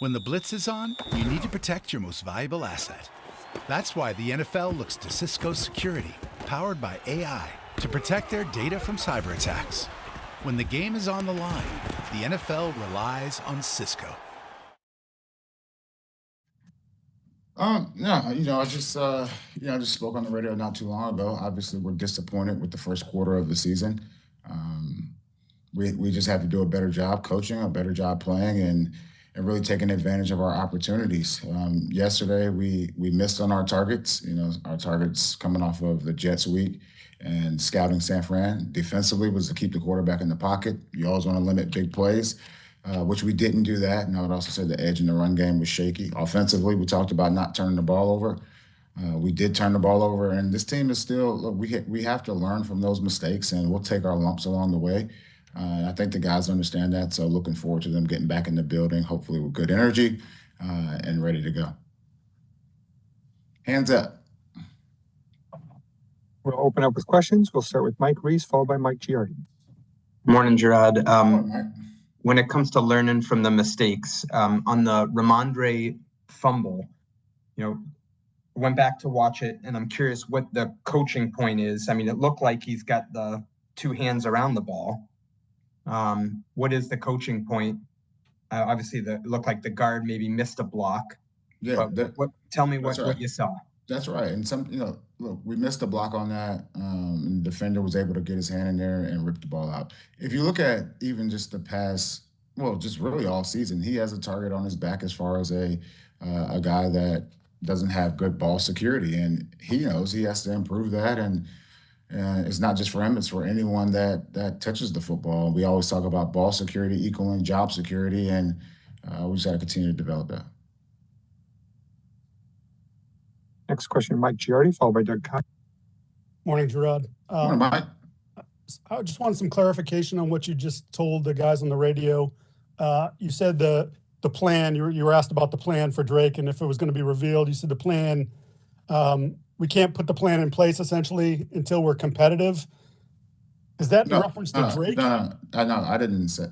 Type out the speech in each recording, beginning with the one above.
When the blitz is on, you need to protect your most valuable asset. That's why the NFL looks to Cisco Security, powered by AI, to protect their data from cyber attacks. When the game is on the line, the NFL relies on Cisco. No, I just spoke on the radio not too long ago. Obviously, we're disappointed with the first quarter of the season. Um, we just have to do a better job coaching, a better job playing, and really taking advantage of our opportunities. Yesterday, we missed on our targets. Our targets coming off of the Jets week and scouting San Fran. Defensively was to keep the quarterback in the pocket. You always want to limit big plays, which we didn't do that. And I would also say the edge in the run game was shaky. Offensively, we talked about not turning the ball over. We did turn the ball over, and this team is still. Look, we have to learn from those mistakes, and we'll take our lumps along the way. I think the guys understand that, so looking forward to them getting back in the building, hopefully with good energy and ready to go. Hands up. We'll open up with questions. We'll start with Mike Reese, followed by Mike Giardi. Morning, Jerod. Morning, Mike. When it comes to learning from the mistakes, on the Ramondre fumble, went back to watch it, and I'm curious what the coaching point is. I mean, it looked like he's got the two hands around the ball. What is the coaching point? Obviously, it looked like the guard maybe missed a block. Yeah. Tell me what you saw. That's right. And look, we missed a block on that. And the defender was able to get his hand in there and rip the ball out. If you look at even just the past, just really all season, he has a target on his back as far as a guy that doesn't have good ball security. And he knows he has to improve that. And it's not just for him, it's for anyone that touches the football. We always talk about ball security equaling job security, and we just got to continue to develop that. Next question, Mike Giardi, followed by Doug Cox. Morning, Jerod. Morning, Mike. I just wanted some clarification on what you just told the guys on the radio. You said the plan, you were asked about the plan for Drake and if it was going to be revealed. You said the plan, we can't put the plan in place essentially until we're competitive. Is that in reference to Drake? No, I didn't say.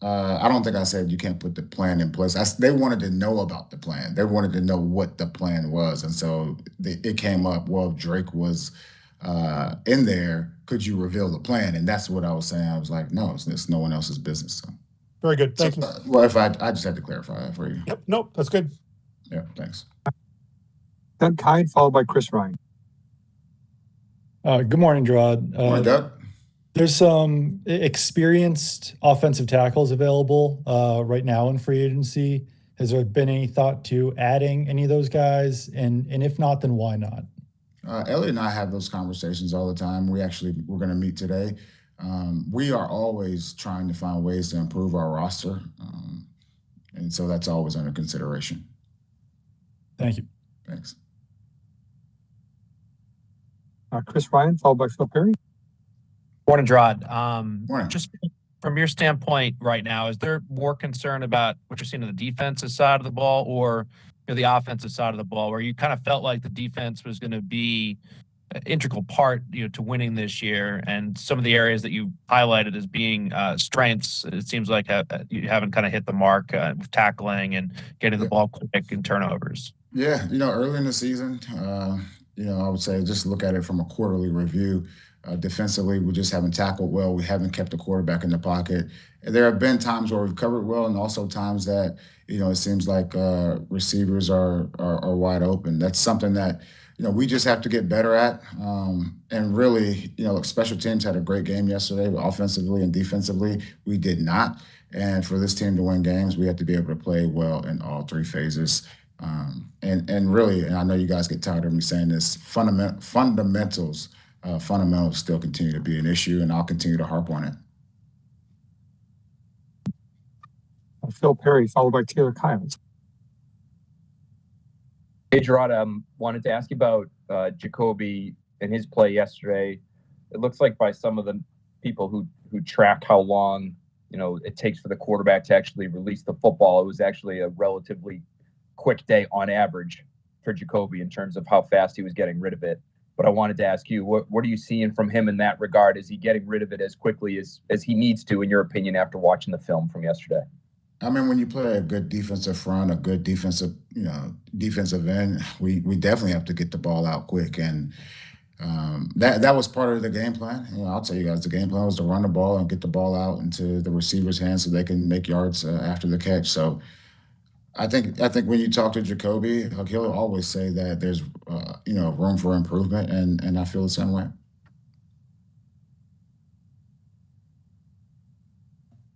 I don't think I said you can't put the plan in place. They wanted to know about the plan. They wanted to know what the plan was. And so it came up, well, if Drake was in there, could you reveal the plan? And that's what I was saying. I was like, no, it's no one else's business. So. Very good. Thank you. Well, if I just had to clarify that for you. Yep. Nope. That's good. Yeah. Thanks. Doug Kide, followed by Chris Ryan. Good morning, Jerod. Morning, Doug. There's some experienced offensive tackles available right now in free agency. Has there been any thought to adding any of those guys? And if not, then why not? Elliot and I have those conversations all the time. We're going to meet today. We are always trying to find ways to improve our roster. And so that's always under consideration. Thank you. Thanks. Chris Ryan, followed by Phil Perry. Morning, Jerod. Morning. Just from your standpoint right now, is there more concern about what you're seeing on the defensive side of the ball or the offensive side of the ball, where you kind of felt like the defense was going to be an integral part to winning this year, and some of the areas that you highlighted as being strengths, it seems like you haven't kind of hit the mark with tackling and getting the ball quick and turnovers? Yeah, early in the season, I would say just look at it from a quarterly review. Defensively, we just haven't tackled well. We haven't kept the quarterback in the pocket. There have been times where we've covered well, and also times that it seems like receivers are wide open. That's something that we just have to get better at. And really, special teams had a great game yesterday, but offensively and defensively, we did not. And for this team to win games, we have to be able to play well in all three phases. And really, and I know you guys get tired of me saying this, fundamentals still continue to be an issue, and I'll continue to harp on it. Phil Perry, followed by Taylor Kyles. Hey, Gerard, wanted to ask you about Jacoby and his play yesterday. It looks like by some of the people who track how long it takes for the quarterback to actually release the football, it was actually a relatively quick day on average for Jacoby in terms of how fast he was getting rid of it. But I wanted to ask you, what are you seeing from him in that regard? Is he getting rid of it as quickly as he needs to, in your opinion, after watching the film from yesterday? I mean, when you play a good defensive front, a good defensive end, we definitely have to get the ball out quick, and that was part of the game plan. I'll tell you guys, the game plan was to run the ball and get the ball out into the receiver's hands so they can make yards after the catch. So I think when you talk to Jacoby, he'll always say that there's room for improvement, and I feel the same way.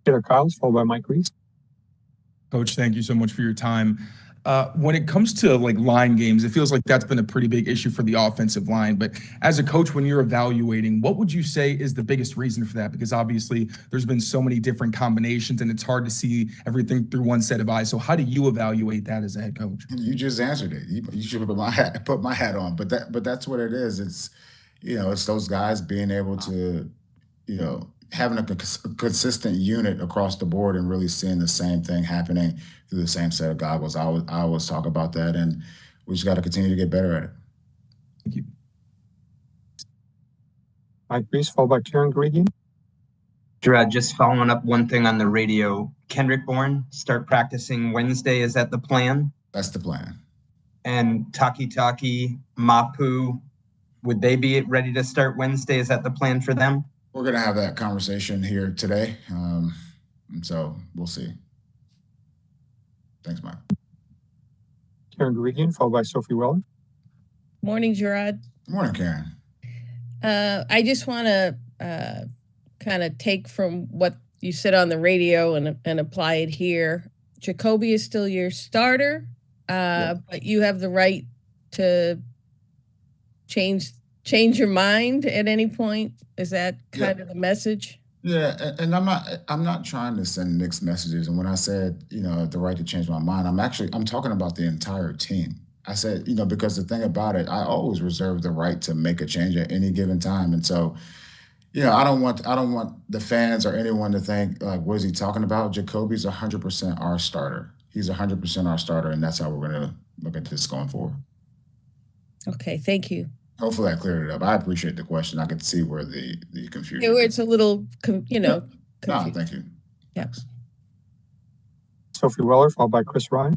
Peter Kyles, followed by Mike Reese. Coach, thank you so much for your time. When it comes to like line games, it feels like that's been a pretty big issue for the offensive line. But as a coach, when you're evaluating, what would you say is the biggest reason for that? Because obviously there's been so many different combinations and it's hard to see everything through one set of eyes. So how do you evaluate that as a head coach? You just answered it. You should put my hat on. But that's what it is. It's it's those guys being able to having a consistent unit across the board and really seeing the same thing happening through the same set of goggles. I always talk about that, and we just got to continue to get better at it. Thank you. Mike Reese, followed by Karen Gregan. Jerod, just following up one thing on the radio. Kendrick Bourne, start practicing Wednesday. Is that the plan? That's the plan. And Taki, Mapu, would they be ready to start Wednesday? Is that the plan for them? We're going to have that conversation here today. So we'll see. Thanks, Mike. Karen Gregan, followed by Sophie Weller. Morning, Jerod. Good morning, Karen. I just want to kind of take from what you said on the radio and apply it here. Jacoby is still your starter, but you have the right to change your mind at any point. Is that kind of the message? Yeah, and I'm not trying to send mixed messages. And when I said, the right to change my mind, I'm talking about the entire team. I said, because the thing about it, I always reserve the right to make a change at any given time. And so, I don't want the fans or anyone to think like, what is he talking about? Jacoby's 100% our starter. He's 100% our starter, and that's how we're going to look at this going forward. Okay, thank you. Hopefully I cleared it up. I appreciate the question. I could see where the confusion Yeah, where it's a little, No, thank you. Yeah. Sophie Weller, followed by Chris Ryan.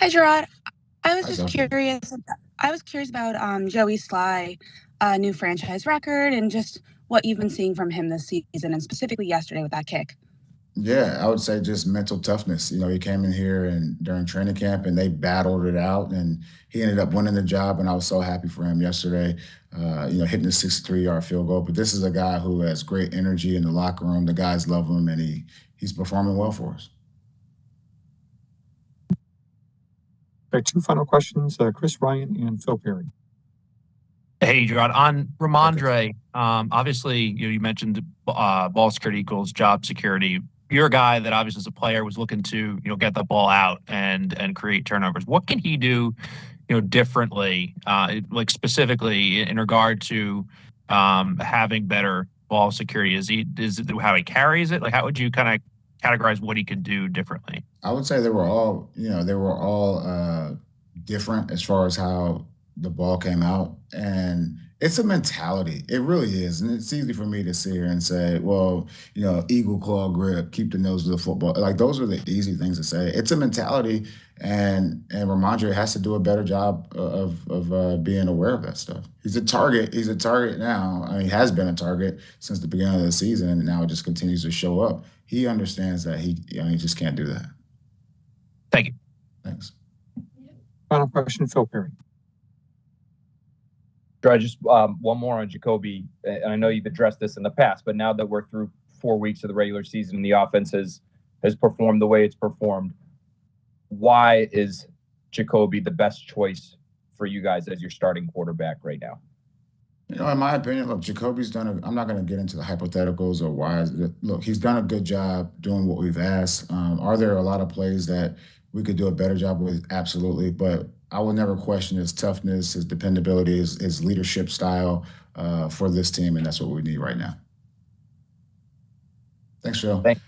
Hi, Jerod. I was Hi, just Sophie. curious. I was curious about Joey Sly, new franchise record, and just what you've been seeing from him this season, and specifically yesterday with that kick. Yeah, I would say just mental toughness. He came in here and during training camp and they battled it out and he ended up winning the job. And I was so happy for him yesterday, hitting the 63-yard field goal. But this is a guy who has great energy in the locker room. The guys love him and he's performing well for us. Okay, two final questions, Chris Ryan and Phil Perry. Hey, Jerod, on Ramondre, obviously, you mentioned ball security equals job security. You're a guy that obviously as a player was looking to, get the ball out and create turnovers. What can he do, differently, like specifically in regard to having better ball security? Is it how he carries it? Like, how would you kind of categorize what he could do differently? I would say they were all different as far as how the ball came out. And it's a mentality. It really is. And it's easy for me to sit here and say, well, eagle claw grip, keep the nose of the football. Like those are the easy things to say. It's a mentality. And Ramondre has to do a better job of being aware of that stuff. He's a target. He's a target now. I mean, he has been a target since the beginning of the season, and now it just continues to show up. He understands that he just can't do that. Thank you. Thanks. Final question, Phil Perry. Just one more on Jacoby. And I know you've addressed this in the past, but now that we're through 4 weeks of the regular season and the offense has performed the way it's performed, why is Jacoby the best choice for you guys as your starting quarterback right now? In my opinion, look, Jacoby's I'm not going to get into the hypotheticals or why. Look, he's done a good job doing what we've asked. Are there a lot of plays that we could do a better job with? Absolutely. But I will never question his toughness, his dependability, his leadership style for this team, and that's what we need right now. Thanks, Phil. Thanks.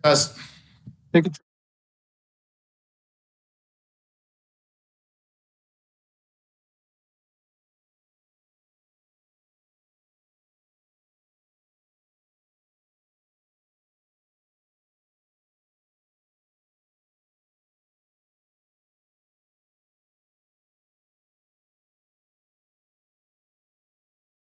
Us. Thank you.